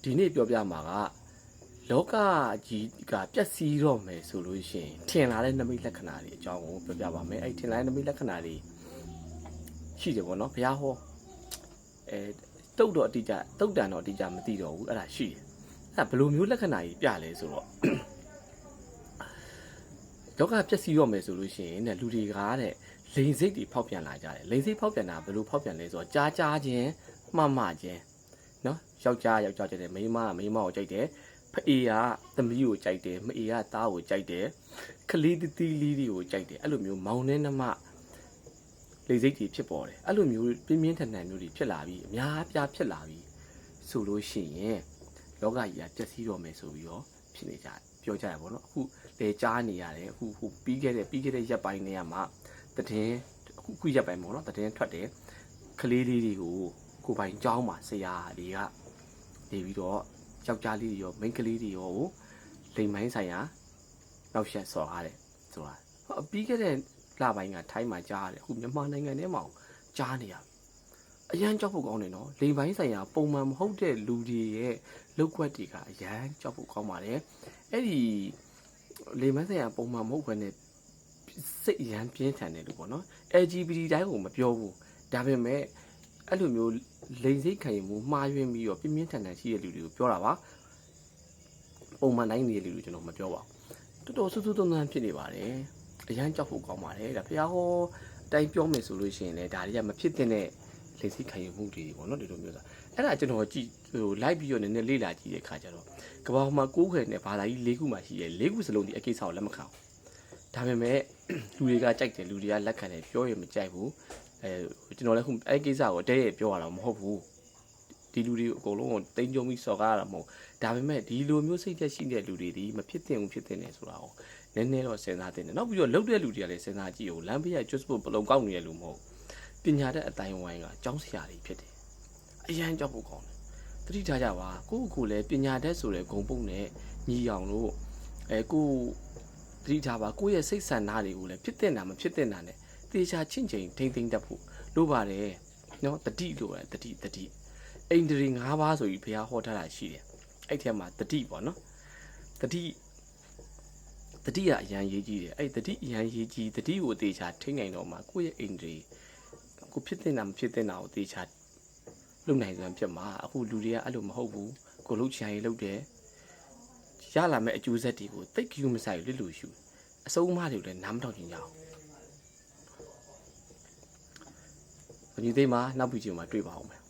ဒီနေ့ပြောပြမှာကလောကကြီးကပျက်စီးတော့မယ်ဆိုလို့ရှိရင်ထင်လာတဲ့နမိတ်လက္ခဏာတွေအကြောင်းကိုပြောပြပါမယ်အဲ့ထင်လာတဲ့နမိတ်လက္ခဏာတွေရှိတယ်ပေါ့နော်ဘုရားဟောတုတ်တော့အတိအကျတုတ်တန်တော့အတိအကျမသိတော့ဘူးအဲ့ဒါရှိတယ်အဲ့ဘယ်လိုမျိုးလက္ခဏာကြီးပြလဲဆိုတော့လောကပျက်စီးတော့မယ်ဆိုလို့ရှိရင်တဲ့လူတွေကတဲ့လိန်စိတ်တွေဖောက်ပြန်လာကြတယ်လိန်စိတ်ဖောက်ပြန်တာဘယ်လိုဖောက်ပြန်လဲဆိုတော့ကြားချင်းမှချင်းနော်ယောက်ျားကြတယ်မိန်းမကိုကြိုက်တယ်ဖအေးကသမီးကိုကြိုက်တယ်မအေးကသားကိုကြိုက်တယ်ခလေးတီတီလေးတွေကိုကြိုက်တယ်အဲ့လိုမျိုးမောင်နှင်းနှမလိန်စိတ်တွေဖြစ်ပေါ်တယ်အဲ့လိုမျိုးပြင်းပြင်းထန်ထန်မျိုးတွေဖြစ်လာပြီးအများပြားဖြစ်လာပြီးဆိုလို့ရှိရင်လောကကြီးကပျက်စီးတော့မယ်ဆိုပြီးတော့ဖြစ်နေကြပြောကြရပါတော့အခုလေကြားနေရတယ်အခုပြီးခဲ့တဲ့ရက်ပိုင်းတွေကမှတည်အခုရက်ပိုင်းပေါ့နော်တည်ထွက်တယ်ခလေးလေးတွေကိုကိုပိုင်ကျောင်းမှာဆရာတွေကနေပြီးတော့ယောက်ျားလေးတွေရောမိန်းကလေးတွေရောကိုလိမ်မိုင်းဆိုင်ရာနောက်ဆက်ဆော်ထားတယ်ဆိုတာပြီးခဲ့တဲ့လပိုင်းကထိုင်းမှာကြားရတယ်အခုမြန်မာနိုင်ငံထဲမှာကြားနေရအရန်ကြောက်ဖို့ကောင်းတယ်နော်လိမ်မိုင်းဆိုင်ရာပုံမှန်မဟုတ်တဲ့လူတွေရဲ့လောက်ွက်တွေကအရန်ကြောက်ဖို့ကောင်းပါတယ်အဲ့ဒီလိမ်မိုင်းဆိုင်ရာပုံမှန်မဟုတ်ဘဲနဲ့စိတ်အရန်ပြင်းထန်တယ်လို့ပေါ့နော် LGBT တိုင်းကိုမပြောဘူးဒါပေမဲ့အဲ့လိုမျိုးလိန်စိတ်ခံယူမှုမှားယွင်းပြီးတော့ပြင်းပြင်းထန်ထန်ရှိတဲ့လူတွေကိုပြောတာပါပုံမှန်တိုင်းနေတဲ့လူတွေကျွန်တော်မပြောပါဘူးတော်တော်ဆူဆူသွန်းသွန်းဖြစ်နေပါတယ်အရန်ကြောက်ဖို့ကောင်းပါတယ်ဒါဖះဟောအတိုင်းပြောမယ်ဆိုလို့ရှိရင်လည်းဒါတွေကမဖြစ်တဲ့လိန်စိတ်ခံယူမှုတွေပေါ့နော်ဒီလိုမျိုးဆိုအဲ့ဒါကျွန်တော်ကြည့်လိုက်ပြီးတော့နည်းနည်းလေ့လာကြည့်တဲ့အခါကျတော့ကမ္ဘာမှာ9ခွဲနဲ့ဘာသာကြီး4ခုမှရှိတယ်4ခုစလုံးဒီအကိစ္စကိုလက်မခံဘူးဒါပေမဲ့လူတွေကကြိုက်တယ်လူတွေကလက်ခံတယ်ပြောရင်မကြိုက်ဘူးကျွန်တော်လည်းခုအဲ့ကိစ္စကိုတဲရဲ့ပြောရတာမဟုတ်ဘူးဒီလူတွေအကုန်လုံးကိုတိမ်ကြုံပြီးစော်ကားရတာမဟုတ်ဒါပေမဲ့ဒီလိုမျိုးစိတ်သက်ရှိတဲ့လူတွေဒီမဖြစ်သင့်ဘူးဖြစ်သင့်တယ်ဆိုတာကိုနည်းနည်းတော့စဉ်းစားသင့်တယ်နောက်ပြီးတော့လှုပ်တဲ့လူတွေကလည်းစဉ်းစားကြည့်ဦးလမ်းဘေးကကျွတ်ဖို့ပလုံကောက်နေတဲ့လူမဟုတ်ပညာတတ်အတိုင်းဝိုင်းကကျောင်းဆရာတွေဖြစ်တယ်အရန်ကြောက်ဖို့ကောင်းတယ်တတိထားကြပါကိုလည်းပညာတတ်ဆိုတဲ့ဂုံပုတ်နဲ့ညီအောင်လို့ကိုတတိထားပါကိုရဲ့စိတ်ဆန္ဒတွေကိုလည်းဖြစ်တဲ့နာမဖြစ်တဲ့နာနဲ့တေချာချင့်ချိန်ထိမ့်တတ်ဖို့လိုပါတယ်နော်တတိလိုတယ်တတိအိန္ဒြေ၅ပါးဆိုပြီးဘုရားဟောထားတာရှိတယ်အဲ့ထဲမှာတတိပေါ့နော်တတိကအရန်ရေးကြီးတယ်အဲ့တတိအရန်ရေးကြီးတတိကိုတေချာထိမ့်နိုင်တော့မှကိုယ့်ရဲ့အိန္ဒြေကိုဖြစ်တဲ့နာမဖြစ်တဲ့နာကိုတေချာလုံနိုင်စွမ်းဖြစ်မှာအခုလူတွေကအဲ့လိုမဟုတ်ဘူးကိုလှုပ်ချင်ရေးလှုပ်တယ်ရလာမဲ့အကျိုးဆက်တွေကိုတိတ်ကြည့်မဆိုင်လွတ်လို့ရှူအစုံအမတွေကိုလည်းနားမထောင်ကြအောင်ဘယ်နည်းသေးမှာနောက်ပြီးကြည့်မှာတွေ့ပါအောင်မယ်